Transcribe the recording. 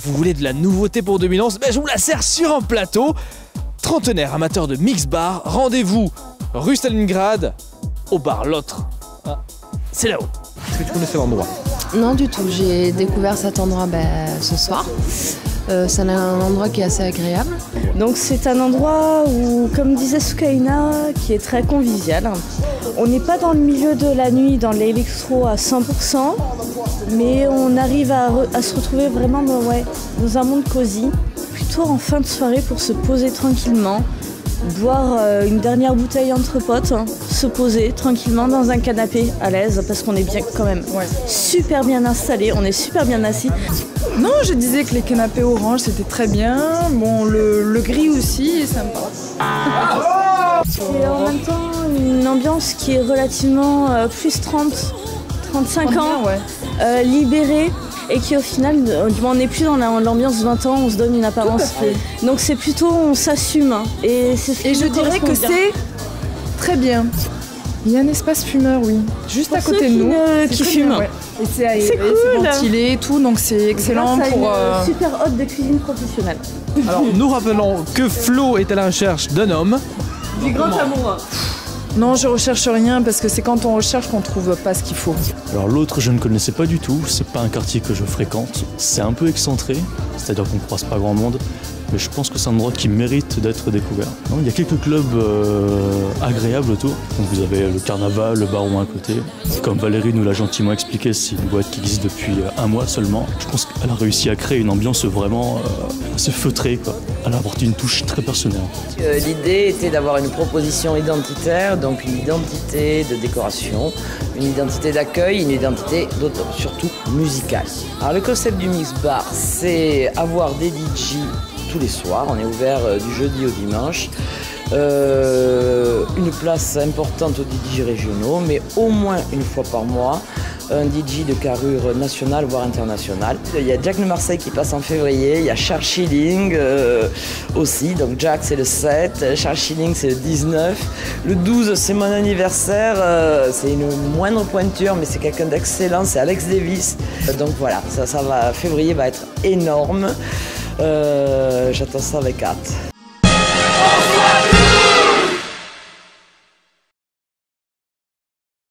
Vous voulez de la nouveauté pour 2011? Je vous la sers sur un plateau. Trentenaires amateurs de mix bar, rendez-vous rue Stalingrad, au bar L'Autre. Ah, c'est là-haut. Est-ce que tu connaissais l'endroit? Non du tout, j'ai découvert cet endroit ce soir. C'est un endroit qui est assez agréable. Donc c'est un endroit où, comme disait Soukaina, qui est très convivial. On n'est pas dans le milieu de la nuit, dans l'électro à 100%, mais on arrive à se retrouver vraiment dans un monde cosy, plutôt en fin de soirée pour se poser tranquillement, boire une dernière bouteille entre potes, se poser tranquillement dans un canapé à l'aise, parce qu'on est bien quand même super bien installé, on est super bien assis. Non, je disais que les canapés orange c'était très bien, bon le gris aussi est sympa. Et en même temps une ambiance qui est relativement plus 35 ans, libérée, et qui au final, on n'est plus dans l'ambiance 20 ans, on se donne une apparence. Donc c'est plutôt, on s'assume. Et je dirais que c'est très bien. Il y a un espace fumeur, oui, juste à côté de nous. Qui fument. Ouais. Et c'est cool, ventilé et tout, donc c'est excellent pour... Une super hôte de cuisine professionnelle. Alors nous rappelons que Flo est à la recherche d'un homme. Du grand amour. Non, je recherche rien parce que c'est quand on recherche qu'on trouve pas ce qu'il faut. Alors l'autre, je ne connaissais pas du tout, c'est pas un quartier que je fréquente. C'est un peu excentré, c'est-à-dire qu'on croise pas grand monde, mais je pense que c'est un endroit qui mérite d'être découvert. Non, il y a quelques clubs agréables autour. Donc vous avez le Carnaval, le Baron à côté. Comme Valérie nous l'a gentiment expliqué, c'est une boîte qui existe depuis un mois seulement. Je pense qu'elle a réussi à créer une ambiance vraiment assez feutrée, quoi. Elle a apporté une touche très personnelle. L'idée était d'avoir une proposition identitaire, donc une identité de décoration, une identité d'accueil, une identité surtout musicale. Alors le concept du mix bar, c'est avoir des DJ tous les soirs, on est ouvert du jeudi au dimanche. Une place importante aux DJ régionaux, mais au moins une fois par mois, un DJ de carrure nationale voire internationale. Il y a Jack de Marseille qui passe en février, il y a Charles Schilling aussi, donc Jack c'est le 7, Charles Schilling c'est le 19. Le 12 c'est mon anniversaire, c'est une moindre pointure mais c'est quelqu'un d'excellent, c'est Alex Davis. Donc voilà, février va être énorme, j'attends ça avec hâte.